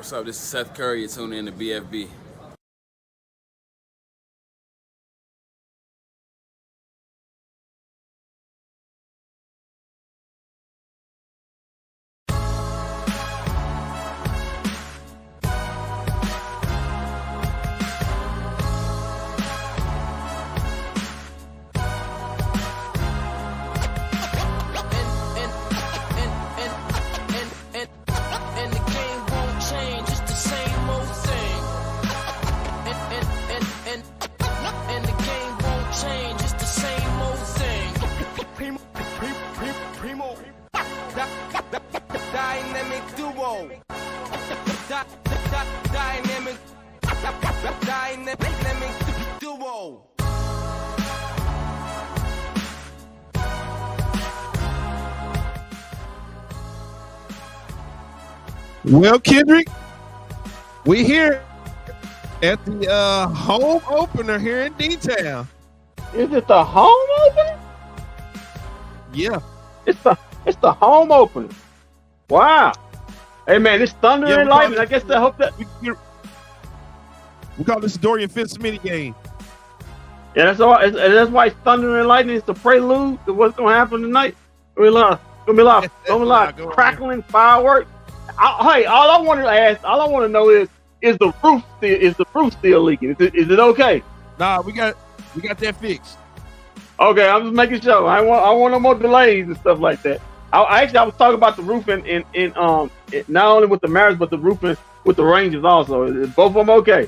What's up? This is Seth Curry. You're tuning in to bFb. Dynamic duo. Dynamic duo. Well, Kendrick, we here at the home opener here in D-Town. Is it the home opener? Yeah. It's the home opener. Wow. Hey man, it's thunder and lightning. I guess I hope that we call this the Dorian Finney-Smith game. Yeah, that's all. That's why it's thunder and lightning. It's the prelude to what's gonna happen tonight. Gonna be a lot of crackling fireworks. Hey, all I want to know is the roof still leaking? Is it okay? Nah, we got that fixed. Okay, I'm just making sure. I want no more delays and stuff like that. I was talking about the roof in not only with the Mavs but the roofing with the Rangers also. Is both of them okay?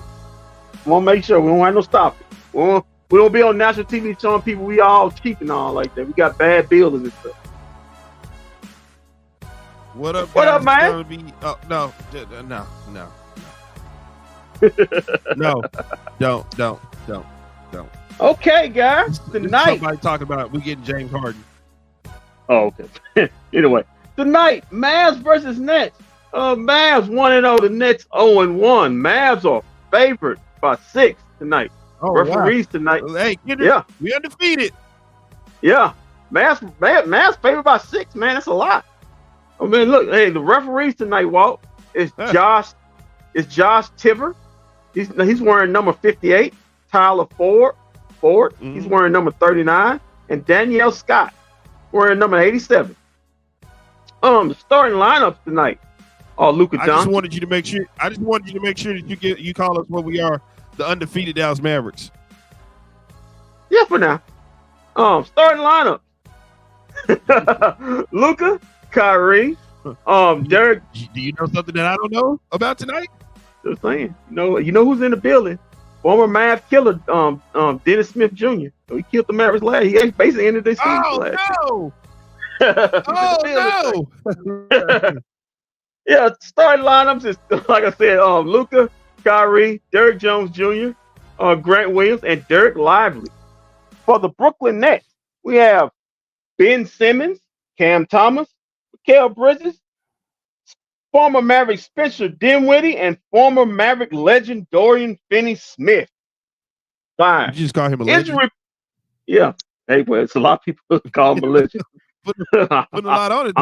We want to make sure we don't have no stopping. We don't be on national TV showing people we all cheap and all like that. We got bad buildings and stuff. What up, man? No. No, don't. Okay, guys. Tonight. Somebody talking about we getting James Harden. Oh, okay. Anyway, tonight, Mavs versus Nets. Mavs 1-0, the Nets 0-1. Mavs are favored by 6 tonight. Oh, referees tonight. Hey, Kendrick, we undefeated. Yeah. Mavs favored by 6, man. That's a lot. I mean, look, hey, the referees tonight, Walt, is Josh Tiver. He's wearing number 58. Tyler Ford. He's wearing number 39. And Danielle Scott wearing number 87. The starting lineups tonight are Luka Johnson. I just wanted you to make sure that you call us what we are, the undefeated Dallas Mavericks. Yeah, for now. Starting lineup. Luka, Kyrie, Derek. Do you know something that I don't know about tonight? Just saying. You know who's in the building? Former Mavs killer, Dennis Smith Jr. So he killed the Mavericks last. He basically ended their season last. Oh no! Yeah, starting lineups is like I said, Luka, Kyrie, Derek Jones Jr., Grant Williams, and Derek Lively. For the Brooklyn Nets, we have Ben Simmons, Cam Thomas, Mikal Bridges, former Maverick Spencer Dinwiddie, and former Maverick legend Dorian Finney-Smith. Fine. You just call him a legend? Yeah. Hey, well, it's a lot of people call him a legend. Put a lot on it.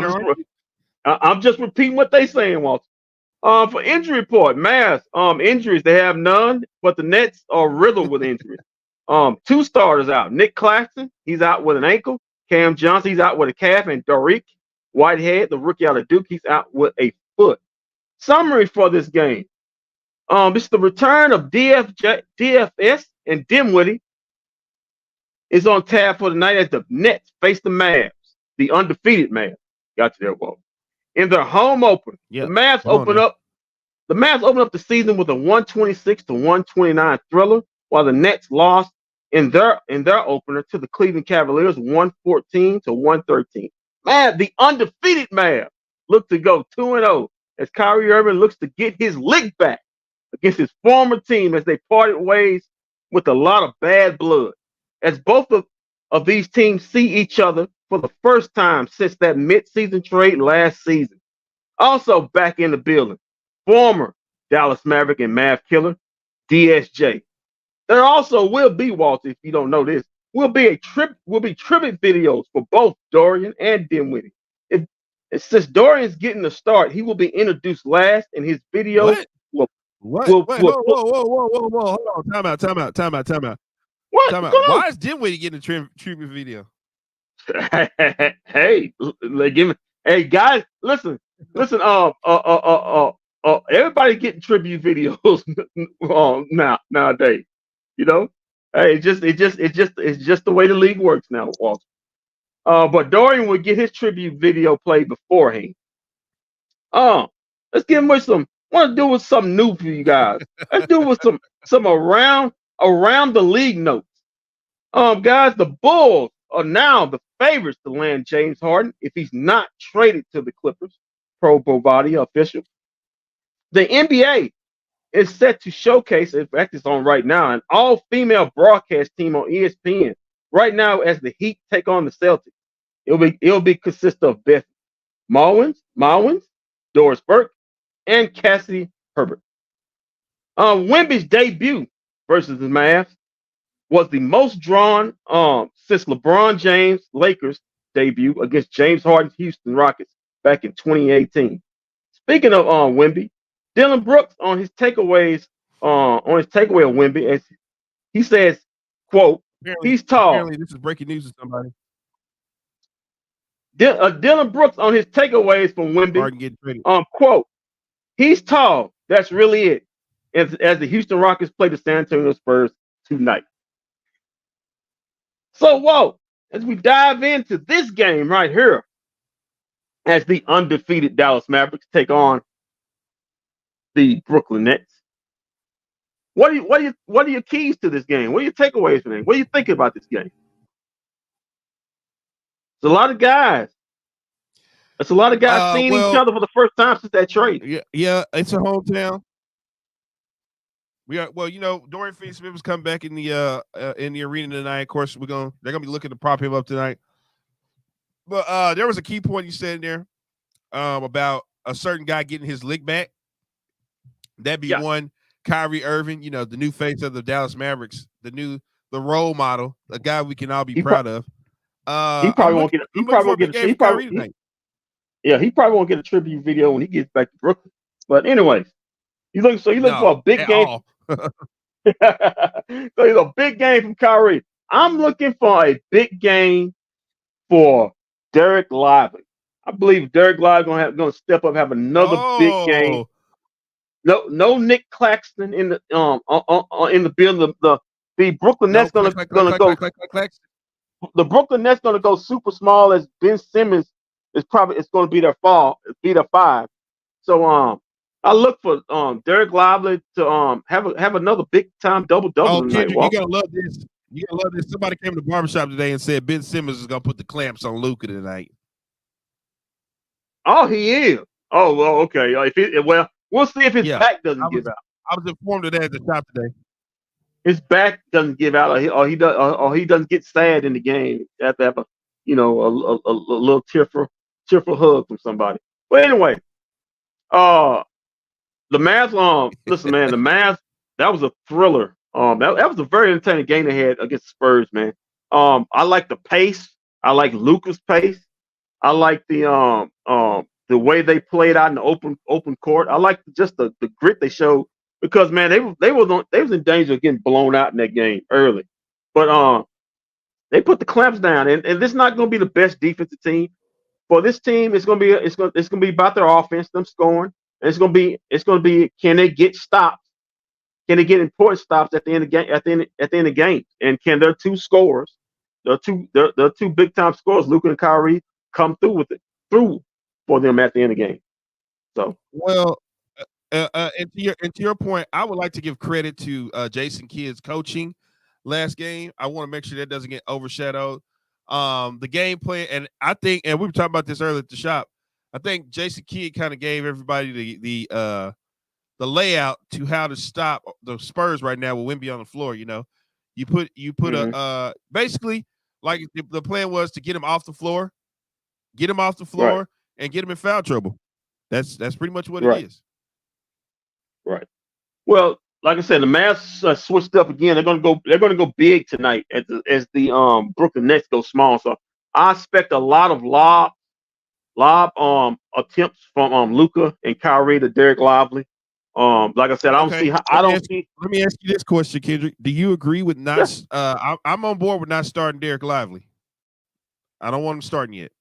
I'm just repeating what they saying, Walter. For injury report, Mavs, injuries, they have none, but the Nets are riddled with injuries. 2 starters out. Nick Claxton, he's out with an ankle. Cam Johnson, he's out with a calf. And Dariq Whitehead, the rookie out of Duke, he's out with a foot. Summary for this game. This is the return of DFS and Dinwiddie is on tab for tonight as the Nets face the Mavs, the undefeated Mavs. Got you there, Walt. In their home opener, the Mavs open up the season with a 126-129 thriller, while the Nets lost in their opener to the Cleveland Cavaliers 114-113. Man, the undefeated Mavs look to go 2-0 as Kyrie Irving looks to get his lick back against his former team as they parted ways with a lot of bad blood. As both of these teams see each other for the first time since that mid-season trade last season. Also back in the building, former Dallas Maverick and Mav killer, DSJ. There also will be, Walter, if you don't know this, will be tribute videos for both Dorian and Dinwiddie. since Dorian's getting the start, he will be introduced last, and his videos What? will What? Wait, will whoa, whoa, whoa, whoa, whoa, whoa. Hold on. Time out, time out, time out, time out. what? Time Come out. on. Why is Dinwiddie getting a tribute video? Hey, give me. Hey, guys, listen. Everybody getting tribute videos nowadays. You know, hey, it's just the way the league works now, Walter. But Dorian would get his tribute video played beforehand. Uh, let's give him some. Want to do with something new for you guys. Let's do with some around the league notes. Guys, the Bulls are now the favorites to land James Harden if he's not traded to the Clippers. Pro Bovadi official. The NBA is set to showcase, in fact, it's on right now, an all-female broadcast team on ESPN right now as the Heat take on the Celtics. It'll be consist of Beth Mowins, Doris Burke, and Cassidy Herbert. Wemby's debut versus the Mavs was the most drawn since LeBron James Lakers debut against James Harden's Houston Rockets back in 2018. Speaking of Wemby, Dylan Brooks on his takeaway of Wemby, as he says, "quote He's tall." Apparently, this is breaking news to somebody. Dylan Brooks on his takeaways from Wemby, Harden getting traded. "quote He's tall. That's really it." As the Houston Rockets play the San Antonio Spurs tonight. So, whoa, as we dive into this game right here, as the undefeated Dallas Mavericks take on the Brooklyn Nets. What are your keys to this game? What are your takeaways from it? What are you thinking about this game? It's a lot of guys. It's a lot of guys seeing each other for the first time since that trade. Yeah, it's a hometown. Dorian Finney-Smith was coming back in the arena tonight. Of course, they're gonna be looking to prop him up tonight. But there was a key point you said in there about a certain guy getting his lick back. That'd be one Kyrie Irving, the new face of the Dallas Mavericks, the role model, a guy we can all be proud of. He probably won't get. He probably won't get. He probably won't get a tribute video when he gets back to Brooklyn. But anyways, you look for a big game. So he's a big game from Kyrie. I'm looking for a big game for Derek Lively. I believe Derek Lively gonna step up, have another big game. No Nick Claxton in the building. The Brooklyn Nets gonna go. The Brooklyn Nets gonna go super small as Ben Simmons is going to be their 5. So I look for Derek Lively to have another big time double tonight. Kendrick, you gotta love this. You gotta love this. Somebody came to the barbershop today and said Ben Simmons is gonna put the clamps on Luka tonight. Oh, he is. Oh, well, okay. We'll see if his back doesn't give out. I was informed of that at the shop today. His back doesn't give out, or he doesn't get sad in the game. You have to have a little tearful hug from somebody. But anyway, the Mavs. Listen, man, the Mavs. That was a thriller. That was a very entertaining game they had against the Spurs, man. I like the pace. I like Luka's pace. I like the way they played out in the open court. I like just the grit they showed because, man, they was in danger of getting blown out in that game early, but they put the clamps down, and this is not going to be the best defensive team. For this team, it's going to be about their offense, them scoring. And it's going to be can they get stops? Can they get important stops at the end of the game? And can their two scorers, the two big time scorers, Luka and Kyrie, come through for them at the end of the game? So and to your point, I would like to give credit to Jason Kidd's coaching last game. I want to make sure that doesn't get overshadowed. The gameplay, and I think, and we were talking about this earlier at the shop. I think Jason Kidd kind of gave everybody the layout to how to stop the Spurs right now with Wemby on the floor. You put a basically like the plan was to get him off the floor, right. and get him in foul trouble. That's pretty much what it is. Right. Well, like I said, the Mavs switched up again. They're gonna go big tonight as the Brooklyn Nets go small. So I expect a lot of lobs lob attempts from Luka and Kyrie to Derek Lively. Like I said, I don't Okay. see how I don't see. Let me ask you this question, Kendrick. Do you agree with not? I'm on board with not starting Derek Lively. I don't want him starting yet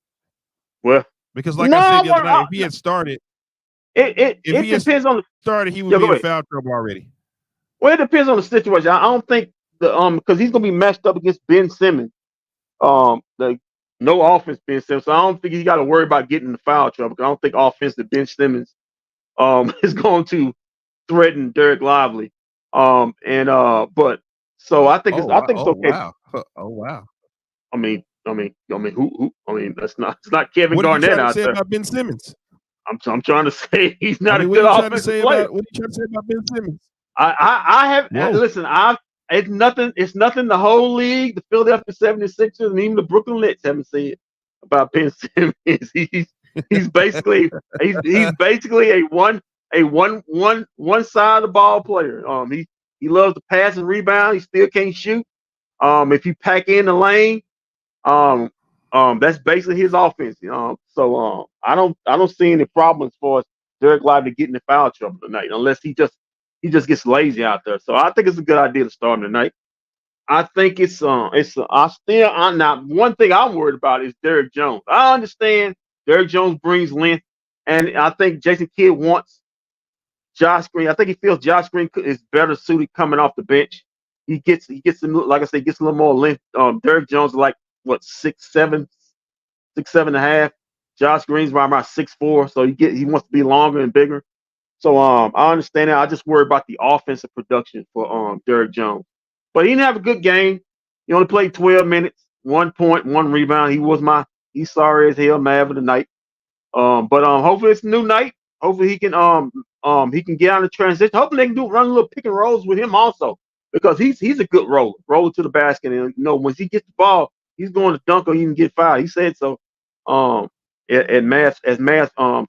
Well, because, like no, I said the other night, if he had started, it if he had depends on the. started, he would Yeah, be go in ahead. foul trouble already. Well, it depends on the situation. I don't think the because he's gonna be matched up against Ben Simmons. The no offense Ben Simmons, so I don't think he got to worry about getting in foul trouble. I don't think offensive Ben Simmons is going to threaten Derek Lively. But so Oh I wow! think it's Oh okay. wow! Oh wow! I mean, that's not it's not Kevin What are you Garnett trying to out say there. about Ben Simmons? I'm trying to say he's I not a mean, what good are you trying to offensive say player. about Ben Simmons? I have Whoa! listen. It's nothing. It's nothing. The whole league, the Philadelphia 76ers, and even the Brooklyn Nets haven't said about Ben Simmons. He's basically he's basically a one side of the ball player. He loves to pass and rebound. He still can't shoot. If you pack in the lane, um, that's basically his offense. I don't see any problems for Derek Lively getting in foul trouble tonight, unless he just gets lazy out there. So I think it's a good idea to start him tonight. I think I'm not one thing I'm worried about is Derek Jones. I understand Derek Jones brings length, and I think Jason Kidd wants Josh Green. I think he feels Josh Green is better suited coming off the bench. He gets like I said, gets a little more length. Derek Jones is like what 6'7", 6'7.5". Josh Green's about 6'4", so he wants to be longer and bigger. So I understand that. I just worry about the offensive production for Derek Jones. But he didn't have a good game. He only played 12 minutes, 1 point, 1 rebound. He's sorry as hell Mav of the night. But hopefully it's a new night. Hopefully he can get out of transition. Hopefully they can run a little pick and rolls with him also, because he's a good roller to the basket. And when he gets the ball, he's going to dunk or even get fouled. He said so. At mass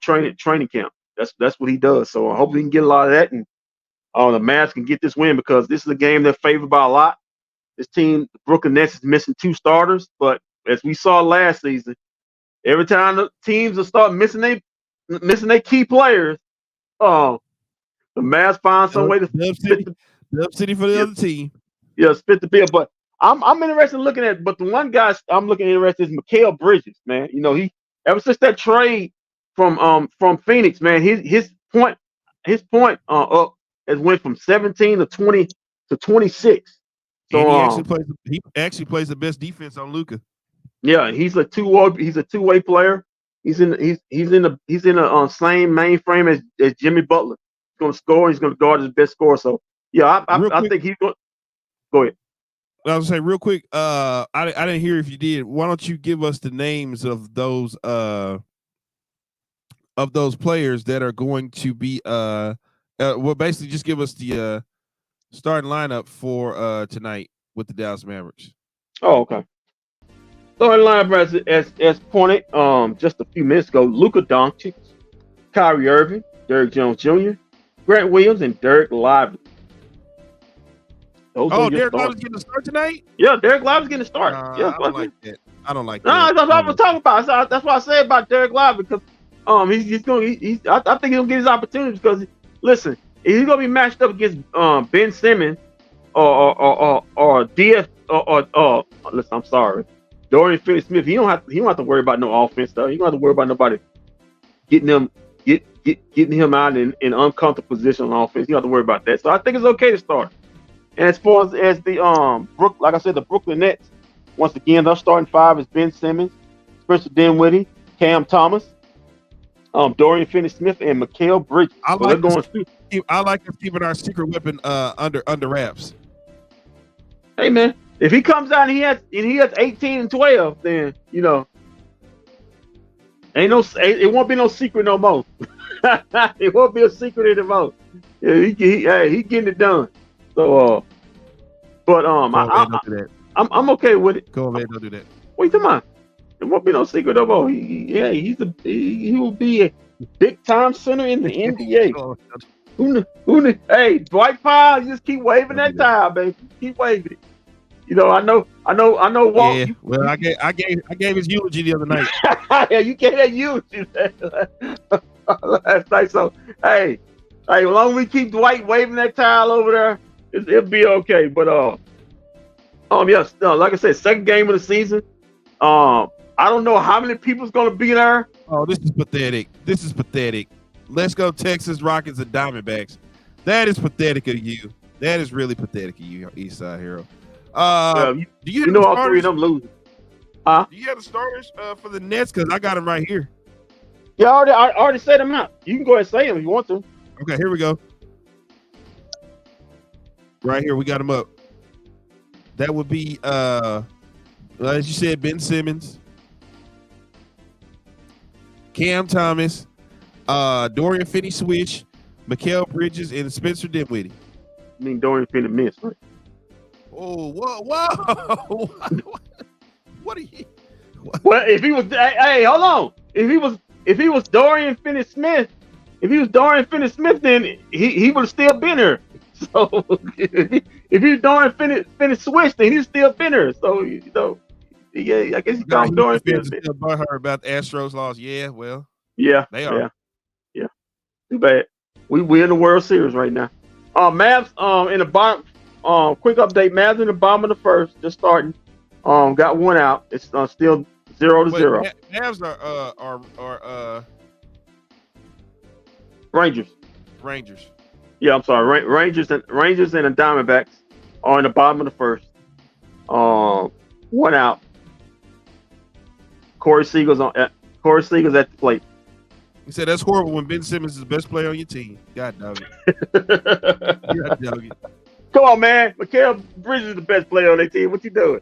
training camp. That's what he does. So hopefully he can get a lot of that, and the Mavs can get this win, because this is a game they're favored by a lot. This team, the Brooklyn Nets, is missing 2 starters, but as we saw last season, every time the teams will start missing their key players, the Mavs find some way to spit Dub City for the yeah, other team. spit the bill. But I'm interested in looking at. But the one guy I'm looking interested is Mikal Bridges, man. He ever since that trade from Phoenix, man, his point up has went from 17 to 20 to 26. And So he actually plays the best defense on Luka. yeah, he's a two-way player. He's in the same mainframe as Jimmy Butler. He's going to score. He's going to guard his best score. So yeah, I think he's going. Go ahead. I was gonna say real quick. I didn't hear if you did. Why don't you give us the names of those players that are going to be well, basically just give us the starting lineup for tonight with the Dallas Mavericks. Oh, okay. Starting lineup as pointed just a few minutes ago: Luka Doncic, Kyrie Irving, Derrick Jones Jr., Grant Williams, and Derek Lively. Derek Lively's getting a start tonight? Yeah, Derek Lively's getting a start. Yeah, I don't like that. I don't like no, that. that's what I was talking about. So that's what I said about Derek Lively, because he's going. I think he'll get his opportunities, because listen, if he's going to be matched up against Ben Simmons or DF or listen, I'm sorry, Dorian Finney-Smith. He don't have to worry about no offense though. He don't have to worry about nobody getting him out in uncomfortable position on offense. You don't have to worry about that. So I think it's okay to start. And as far as the like I said, the Brooklyn Nets, once again, their starting 5 is Ben Simmons, Spencer Dinwiddie, Cam Thomas, Dorian Finney-Smith, and Mikal Bridges. I like us keeping our secret weapon under wraps. Hey man, if he comes out and he has 18 and 12, then it won't be no secret no more. It won't be a secret anymore. Yeah, he getting it done. So I'm okay with it. Go ahead, don't do that. What you talking about? It won't be no secret no more. He will be a big time center in the NBA. Hey, Dwight Powell, you just keep waving that towel, baby. Keep waving it. I know. Walt. Yeah. Well, I gave his eulogy the other night. Yeah, you can't have you last night. So hey, as long as we keep Dwight waving that towel over there, it'll be okay. But yes, like I said, second game of the season. I don't know how many people's gonna be there. Oh, this is pathetic. Let's go Texas Rockets and Diamondbacks. That is pathetic of you. That is really pathetic of you, Eastside Hero. Do you know all three of them losing? Do you have the starters for the Nets? Because I got them right here. Yeah, I already set them out. You can go ahead and say them if you want to. Okay, here we go. Right here, we got them up. That would be, as you said, Ben Simmons, Cam Thomas, Dorian Finney-Switch, Mikal Bridges, and Spencer Dinwiddie. I mean Dorian Finney-Smith, right? Oh, whoa! What are you? What? Well, if he was, hey, hold on. If he was Dorian Finney-Smith, then he would have still been here. So if he's Dorian Finney-Switch, then he's still been here. So yeah, I guess he's called Dorian Finney-Smith. Still butthurt about the Astros loss. Yeah, well, yeah, they are. Yeah. Too bad. We're in the World Series right now. Mavs in the bottom. Quick update. Mavs in the bottom of the first, just starting. Got one out. It's still 0-0. Mavs are Rangers. Yeah, I'm sorry. Rangers and the Diamondbacks are in the bottom of the first. One out. Corey Seager's at the plate. He said that's horrible when Ben Simmons is the best player on your team. God dog it. Come on, man. Mikal Bridges is the best player on their team. What you doing?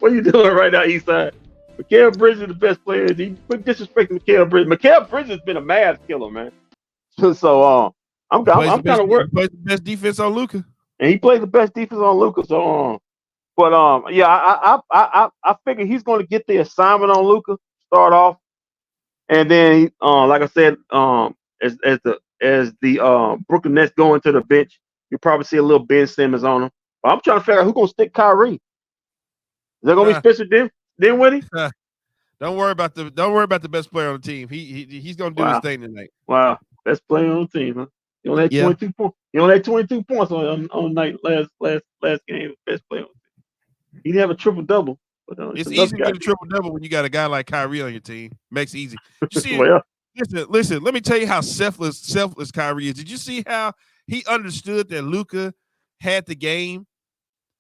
What are you doing right now, Eastside? Mikal Bridges is the best player. He disrespecting Mikal Bridges. Mikal Bridges has been a Mavs killer, man. So I'm kind of worried. He plays the best defense on Luka, and he plays the best defense on Luka. So yeah, I figure he's going to get the assignment on Luka, start off, and then like I said, as the Brooklyn Nets go into the bench, you'll probably see a little Ben Simmons on him. But I'm trying to figure out who's going to stick Kyrie. Is that going to be Spencer Dinwiddie? Don't worry about the best player on the team. He's going to do his thing tonight. Wow, best player on the team, huh? You only had 22 points. You only had 22 points on night last game. Best player on the team. He didn't have a triple double. But it's easy to get a triple double when you got a guy like Kyrie on your team. Makes it easy. You see, listen. Let me tell you how selfless Kyrie is. Did you see how he understood that Luka had the game,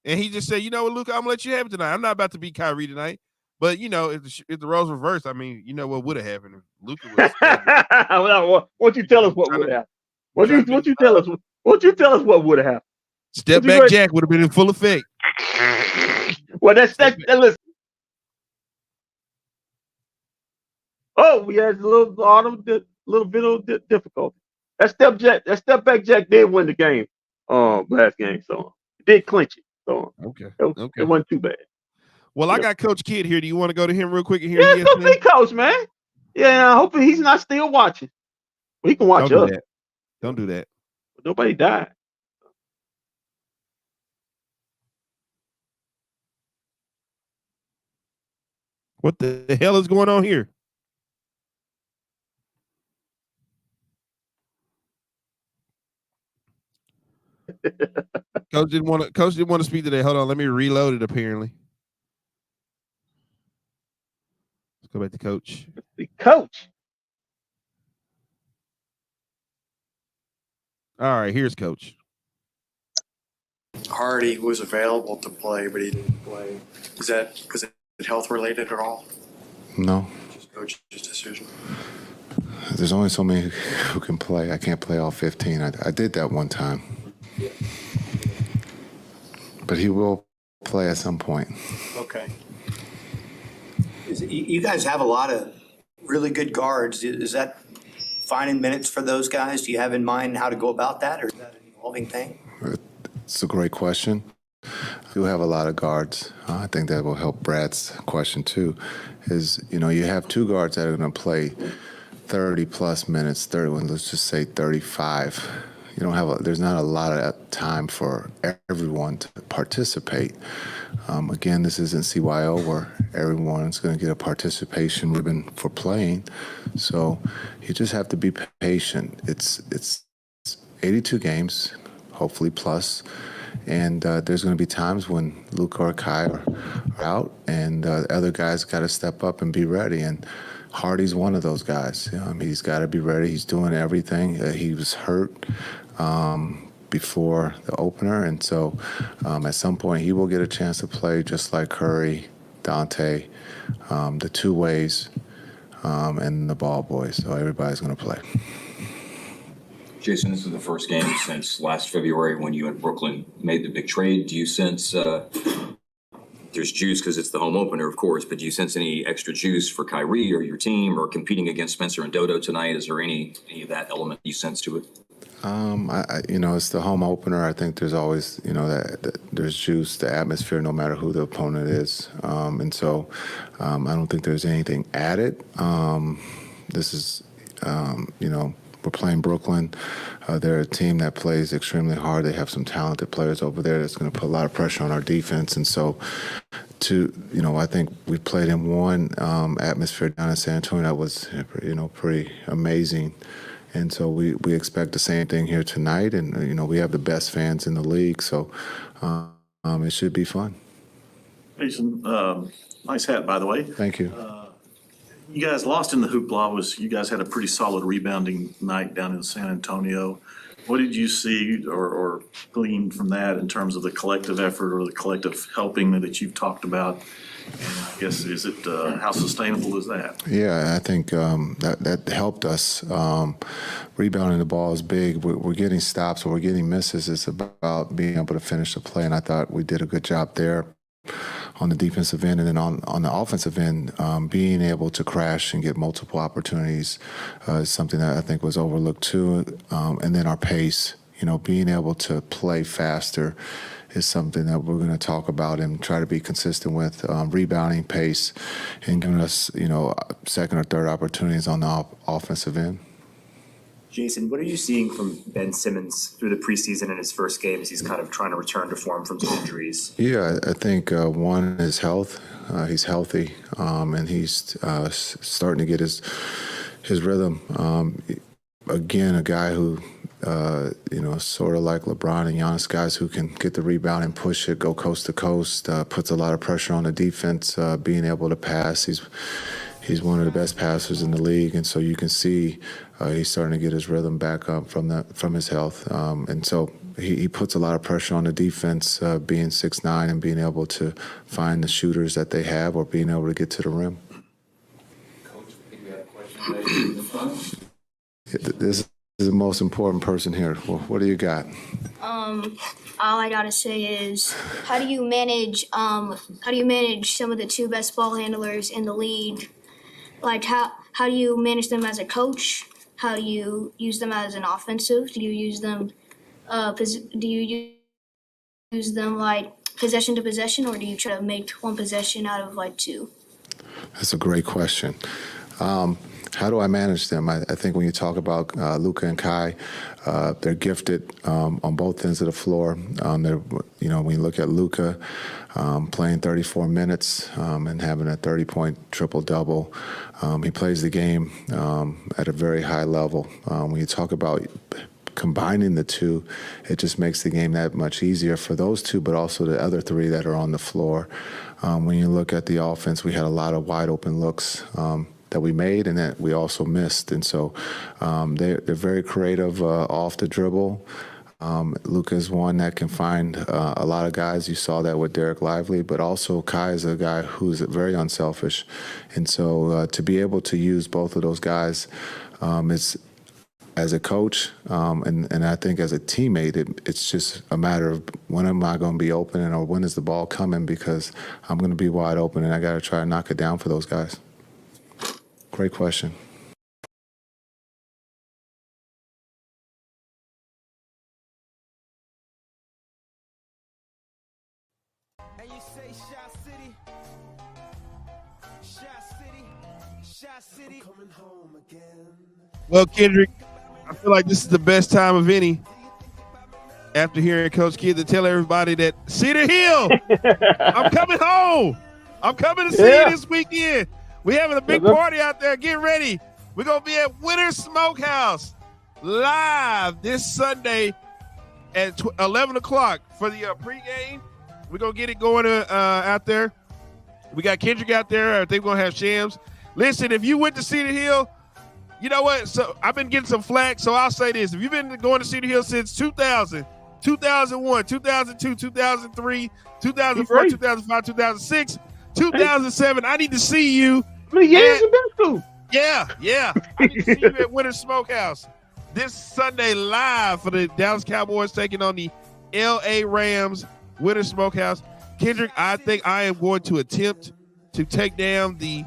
and he just said, "You know what, Luka, I'm gonna let you have it tonight. I'm not about to beat Kyrie tonight." But if the roles reversed, I mean, you know what would have happened? Luka was. Won't you tell us what would have happened? Won't you tell us? Won't you tell us what would have happened? Step back, Jack would have been in full effect. Well, that's listen. Oh, we had a little bit of difficulty. That step back Jack did win the game. Last game, so it did clinch it. So okay, it wasn't too bad. Well, I got Coach Kidd here. Do you want to go to him real quick? Yeah, go see Coach, man. Yeah, hopefully he's not still watching. He can watch us. Don't do that. Nobody died. What the hell is going on here? Coach didn't want to speak today. Hold on, let me reload it. Apparently, let's go back to Coach. The coach. All right, here's Coach. Hardy was available to play, but he didn't play. Was it health related at all? No. Just coach's decision. There's only so many who can play. I can't play all 15. I did that one time. But he will play at some point. Okay. You guys have a lot of really good guards. Is that finding minutes for those guys? Do you have in mind how to go about that, or is that an evolving thing? It's a great question. We do have a lot of guards. I think that will help Brad's question too. You have two guards that are going to play 30 plus minutes, let's just say 35. there's not a lot of time for everyone to participate. Again, this isn't CYO where everyone's going to get a participation ribbon for playing. So you just have to be patient. It's 82 games, hopefully plus. And there's going to be times when Luka or Kai are out, and other guys got to step up and be ready. And Hardy's one of those guys. He's got to be ready. He's doing everything. He was hurt before the opener, and so at some point he will get a chance to play just like Curry, Dante, the two ways, and the ball boys. So everybody's going to play. Jason, this is the first game since last February when you and Brooklyn made the big trade. Do you sense there's juice because it's the home opener, of course, but do you sense any extra juice for Kyrie or your team or competing against Spencer and Dodo tonight? Is there any of that element you sense to it? It's the home opener. I think there's always, that there's juice, the atmosphere, no matter who the opponent is. And so I don't think there's anything added. This is, we're playing Brooklyn. They're a team that plays extremely hard. They have some talented players over there that's going to put a lot of pressure on our defense. And so, I think we played in one atmosphere down in San Antonio that was, pretty amazing. And so we expect the same thing here tonight. And, we have the best fans in the league. So it should be fun. Jason, nice hat, by the way. Thank you. You guys lost in the hoopla. You guys had a pretty solid rebounding night down in San Antonio. What did you see or glean from that in terms of the collective effort or the collective helping that you've talked about? And I guess, how sustainable is that? Yeah, I think that helped us. Rebounding the ball is big. We're getting stops or we're getting misses. It's about being able to finish the play, and I thought we did a good job there on the defensive end. And then on the offensive end, being able to crash and get multiple opportunities is something that I think was overlooked too. And then our pace, being able to play faster is something that we're going to talk about and try to be consistent with. Rebounding, pace, and giving us, second or third opportunities on the offensive end. Jason, what are you seeing from Ben Simmons through the preseason in his first game as he's kind of trying to return to form from some injuries? Yeah, I think one is health. He's healthy, and he's starting to get his rhythm. Again, a guy who, sort of like LeBron and Giannis, guys who can get the rebound and push it, go coast to coast, puts a lot of pressure on the defense, being able to pass. He's one of the best passers in the league, and so you can see he's starting to get his rhythm back up from his health. And so he puts a lot of pressure on the defense, being 6'9" and being able to find the shooters that they have or being able to get to the rim. Coach, I think we have a question in the front. This is the most important person here. What do you got? All I gotta say is, how do you manage some of the two best ball handlers in the league? Like how do you manage them as a coach? How do you use them as an offensive? Do you use them like possession to possession, or do you try to make one possession out of like two? That's a great question. How do I manage them? I think when you talk about Luka and Kai, they're gifted on both ends of the floor. When you look at Luka playing 34 minutes and having a 30-point triple-double, he plays the game at a very high level. When you talk about combining the two, it just makes the game that much easier for those two, but also the other three that are on the floor. When you look at the offense, we had a lot of wide-open looks that we made and that we also missed. And so they're very creative off the dribble. Luka's one that can find a lot of guys. You saw that with Derek Lively, but also Kai is a guy who's very unselfish. And so to be able to use both of those guys is, as a coach and I think as a teammate, it's just a matter of when am I going to be open or when is the ball coming, because I'm going to be wide open and I got to try to knock it down for those guys. Great question. And you say Shot City, Shot City, Shot City. I'm coming home again. Well, Kendrick, I feel like this is the best time of any after hearing Coach Kidd to tell everybody that Cedar Hill, I'm coming home. I'm coming to see you this weekend. We're having a big party out there. Get ready. We're going to be at Winter Smokehouse live this Sunday at 11 o'clock for the pregame. We're going to get it going out there. We got Kendrick out there. I think we're going to have Shams. Listen, if you went to Cedar Hill, you know what? So I've been getting some flack, so I'll say this. If you've been going to Cedar Hill since 2000, 2001, 2002, 2003, 2004, 2005, 2006, 2007, I need to see you. How many years you been to school? Yeah. I need to see you at Winter Smokehouse this Sunday live for the Dallas Cowboys taking on the LA Rams. Winter Smokehouse. Kendrick, I think I am going to attempt to take down the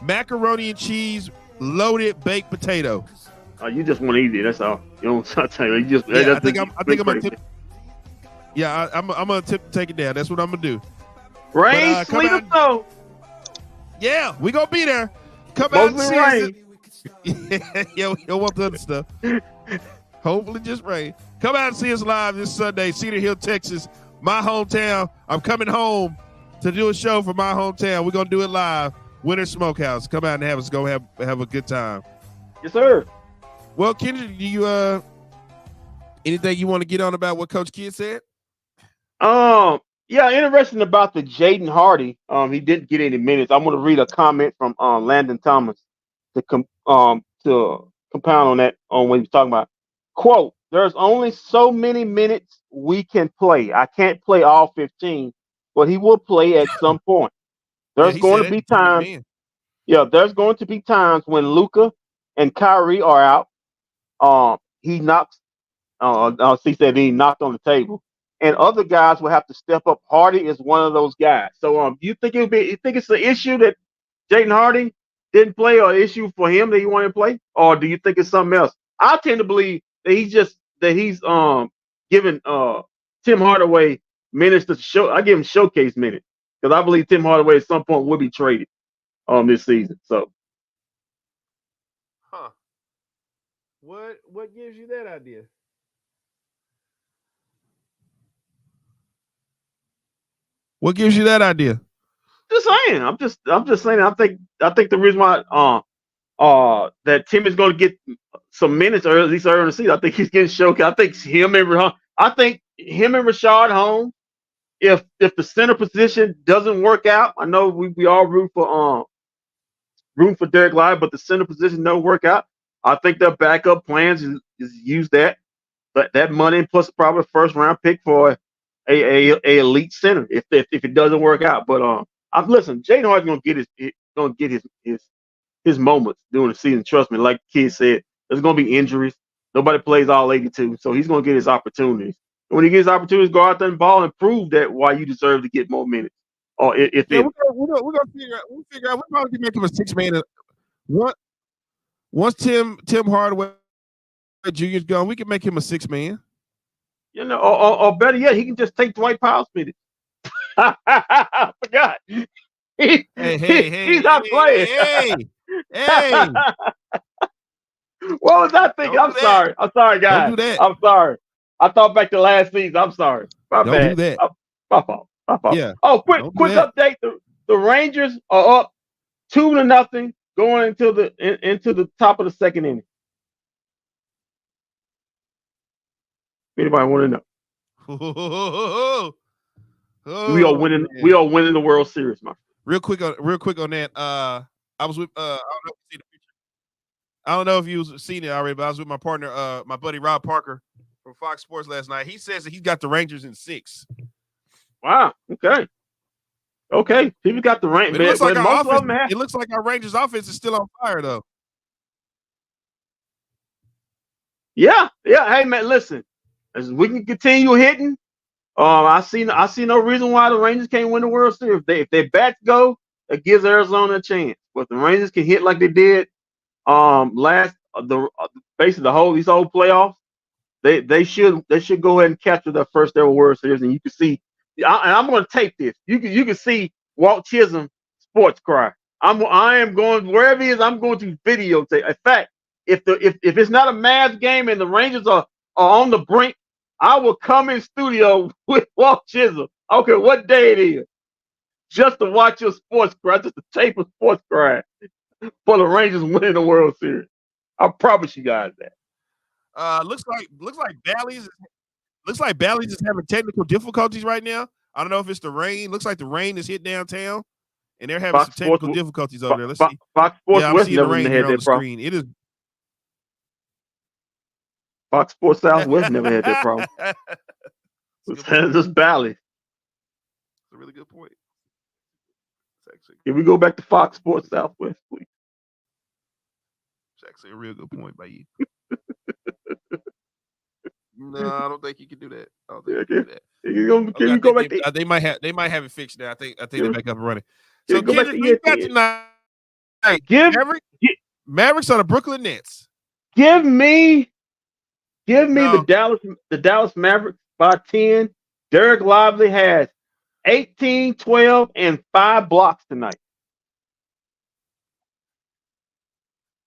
macaroni and cheese loaded baked potato. You just want to eat it. That's all. You don't. I tell you, you just. Yeah, I think I'm gonna attempt. Yeah, I'm gonna attempt to take it down. That's what I'm gonna do. Rain, sleet, or snow. Yeah, we gonna be there. Come out and see us. Yeah, we don't want the other stuff. Hopefully, just rain. Come out and see us live this Sunday, Cedar Hill, Texas, my hometown. I'm coming home to do a show for my hometown. We're gonna do it live. Winter Smokehouse. Come out and have us go have a good time. Yes, sir. Well, Kendrick, do you anything you want to get on about what Coach Kidd said? Yeah, interesting about the Jaden Hardy. He didn't get any minutes. I'm gonna read a comment from Landon Thomas to compound on that on what he was talking about. Quote, there's only so many minutes we can play. I can't play all 15, but he will play at some point. There's going to be times. Yeah, there's going to be times when Luka and Kyrie are out. He knocks. He said he knocked on the table, and other guys will have to step up. Hardy is one of those guys. So, do you think you think it's an issue that Jaden Hardy didn't play, or an issue for him that he wanted to play, or do you think it's something else? I tend to believe that he's giving Tim Hardaway minutes to show. I give him showcase minutes because I believe Tim Hardaway at some point will be traded this season. So, What gives you that idea? What gives you that idea? Just saying. I'm just saying. I think the reason why that Tim is going to get some minutes, or at least early in the season, I think he's getting showcased. I think him and Rashad Holmes. If the center position doesn't work out, I know we all root for Derek Lively, but the center position don't work out. I think their backup plans is use that money plus probably a first round pick for a elite center if it doesn't work out. But listen, Jaden Hardy's gonna get his moments during the season. Trust me, like the kid said, there's gonna be injuries. Nobody plays all 82, so he's gonna get his opportunities. And when he gets opportunities, go out there and ball and prove that why you deserve to get more minutes. Or we're gonna figure out. We'll probably can make him a 6-man. Once Tim Hardaway Jr.'s gone, we can make him a 6-man. You know, or better yet, he can just take Dwight Powell's minutes. I forgot. He's not playing. Hey. What was I thinking? I'm sorry, guys. Don't do that. I'm sorry. I thought back to last season. I'm sorry. My bad. Don't do that. My fault. Yeah. Oh, quick update. The Rangers are up 2-0 going into the top of the second inning. Anybody want to know? We are winning. Man. We are winning the World Series, man. Real quick on that. I was with. I don't know if you've seen it already, but I was with my partner, my buddy Rob Parker from Fox Sports last night. He says that he's got the Rangers in 6. Wow. Okay. People got the Rangers. It looks like our Rangers offense is still on fire, though. Yeah. Hey, man, listen. As we can continue hitting, I see no reason why the Rangers can't win the World Series. If their bats go, it gives Arizona a chance. But if the Rangers can hit like they did basically these whole playoffs, they should go ahead and capture their first ever World Series. And you can see, and I'm going to tape this. You can see Walt Chisholm sports cry. I am going wherever he is. I'm going to videotape. In fact, if it's not a Mavs game and the Rangers are are on the brink, I will come in studio with Walt Chisholm. I don't care what day it is, just to watch your sports cry, just to tape a sports cry for the Rangers winning the World Series. I promise you guys that. Looks like Bally's is having technical difficulties right now. I don't know if it's the rain. Looks like the rain has hit downtown, and they're having some technical difficulties over there. Let's see. Fox Sports I'm West seeing the never rain had here on that the problem. screen. It is Fox Sports Southwest never had that problem. It's just Bally. That's a really good point. Can we go back to Fox Sports Southwest, please? It's actually a real good point by you. No, I don't think you can do that. I don't think you can do that. Can we go back to they might have it fixed now. I think they're back up and running. Yeah, So go back to Kendrick, we got tonight. Mavericks on the Brooklyn Nets. Give me the Dallas Mavericks by 10. Derek Lively has 18, 12, and 5 blocks tonight.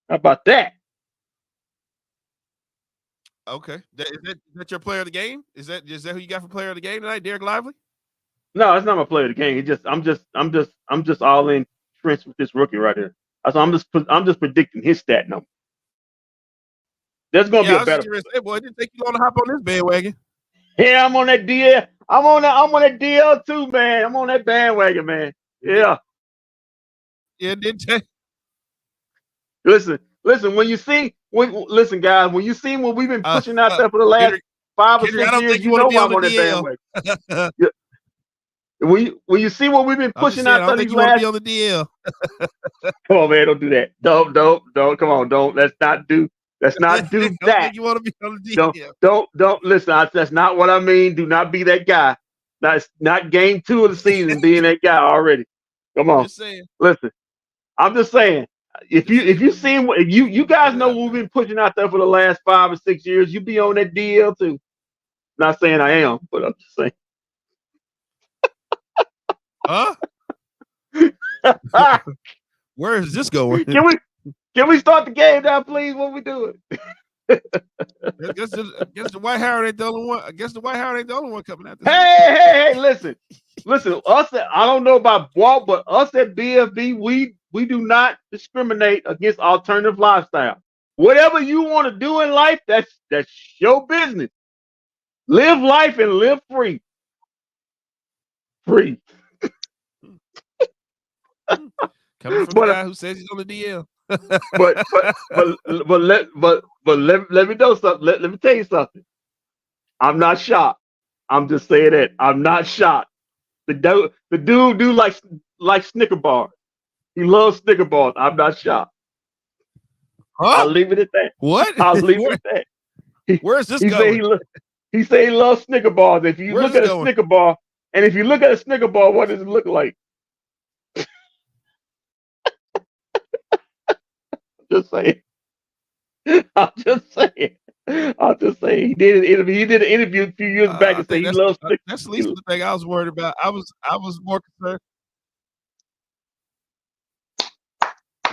How about that? Okay. Is that your player of the game? Is that who you got for player of the game tonight, Derek Lively? No, it's not my player of the game. I'm just all in trench with this rookie right here. So I'm just predicting his stat number. There's gonna be a better. Hey boy, it didn't take you long to hop on this bandwagon. Yeah, I'm on that DL. I'm on that DL too, man. I'm on that bandwagon, man. Yeah. Yeah, it didn't take. Listen, listen, guys, when you see what we've been pushing out there for the last 5 or 6 years, you know I'm on that bandwagon. Yeah. When you see what we've been pushing out there these last, be on the DL. Come on, man, don't do that. Don't. Come on, don't. Let's not do that. You want to be on the DL. Don't listen. That's not what I mean. Do not be that guy. That's not game 2 of the season being that guy already. Come on. Listen, I'm just saying. If you guys know what we've been pushing out there for the last 5 or 6 years, you be on that DL too. Not saying I am, but I'm just saying. Huh? Where is this going? Can we start the game now, please? What we doing? I guess the White Howard ain't the only one. I guess the White Howard ain't the only one coming out. Hey! Listen. Us, I don't know about Walt, but us at bFb, we do not discriminate against alternative lifestyle. Whatever you want to do in life, that's your business. Live life and live free. Free. Coming from the guy who says he's on the DL. but let me know something. Let me tell you something. I'm not shocked. I'm just saying that I'm not shocked. The dude do like Snicker bars. He loves Snicker bars. I'm not shocked. Huh? I'll leave it at that. What? I'll leave it at that. Where is this going? He say he loves Snicker bars. If you look at a Snicker bar, and if you look at a Snicker bar, what does it look like? Just saying. I'm just saying. He did an interview. He did an interview a few years back and said he loves Snickers. That's at least the thing I was worried about. I was more concerned.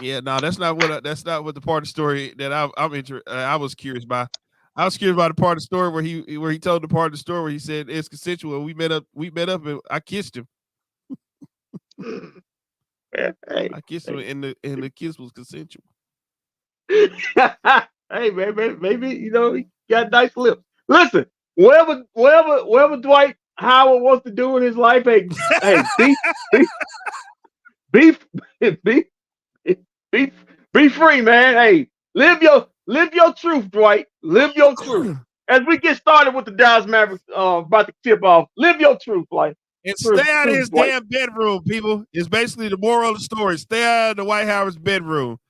Yeah, no, that's not what the part of the story that I'm interested. I was curious by. I was curious about the part of the story where he told the part of the story where he said it's consensual. We met up and I kissed him. I kissed him and the kiss was consensual. Hey man, maybe he got nice lips. Listen, whatever Dwight Howard wants to do in his life, hey, be free, man. Hey, live your truth, Dwight. Live your truth. As we get started with the Dallas Mavericks, about to tip off, live your truth, like. And stay out of his damn bedroom, people. It's basically the moral of the story. Stay out of the Dwight Howard's bedroom.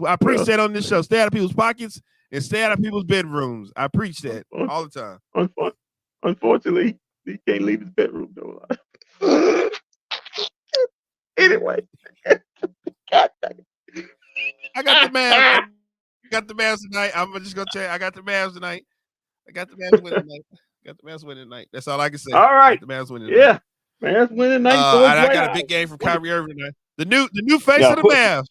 I preach that on this show. Stay out of people's pockets and stay out of people's bedrooms. I preach that all the time. Unfortunately, he can't leave his bedroom though. Anyway, I got the Mavs. Tonight. I'm just gonna tell you, I got the Mavs tonight. I got the Mavs winning tonight. That's all I can say. All right, the Mavs winning. Yeah, Mavs winning tonight. And I got a big game from Kyrie Irving tonight. The new face of the Mavs.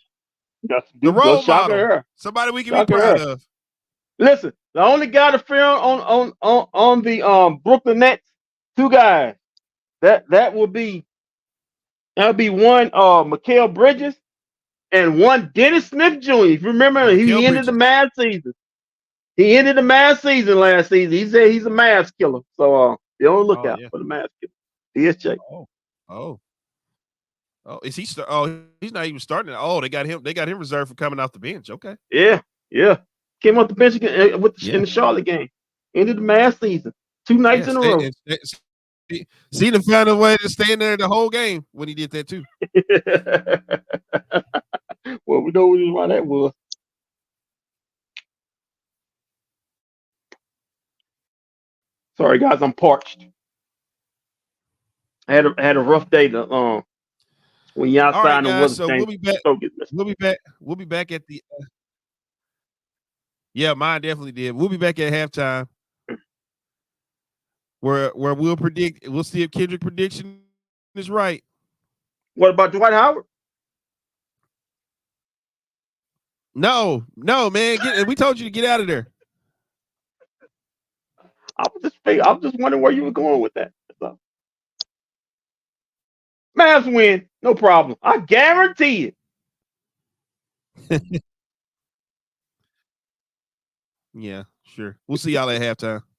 The role model. Somebody we can be proud of. Listen, the only guy to fear on the Brooklyn Nets, two guys. That will be one Mikal Bridges and one Dennis Smith Jr. If you remember, he ended the Bridges. Mavs season. He ended the Mavs season last season. He said he's a Mavs killer. So be on the lookout for the Mavs killer. DSJ. Oh, is he? He's not even starting. Oh, they got him. They got him reserved for coming off the bench. Okay. Yeah. Came off the bench again in the Charlotte game. Ended the Mavs season 2 nights in a row. See him find a way to stay in there the whole game when he did that too. Well, we know why that was. Sorry, guys, I'm parched. I had a rough day. When you're outside, all right, and the guys, weather so changes, we'll be back. We'll be back at the. Yeah, mine definitely did. We'll be back at halftime. Where we'll predict. We'll see if Kendrick's prediction is right. What about Dwight Howard? No, man. We told you to get out of there. I was just wondering where you were going with that. So. Mavs win, no problem. I guarantee it. Yeah, sure. We'll see y'all at halftime.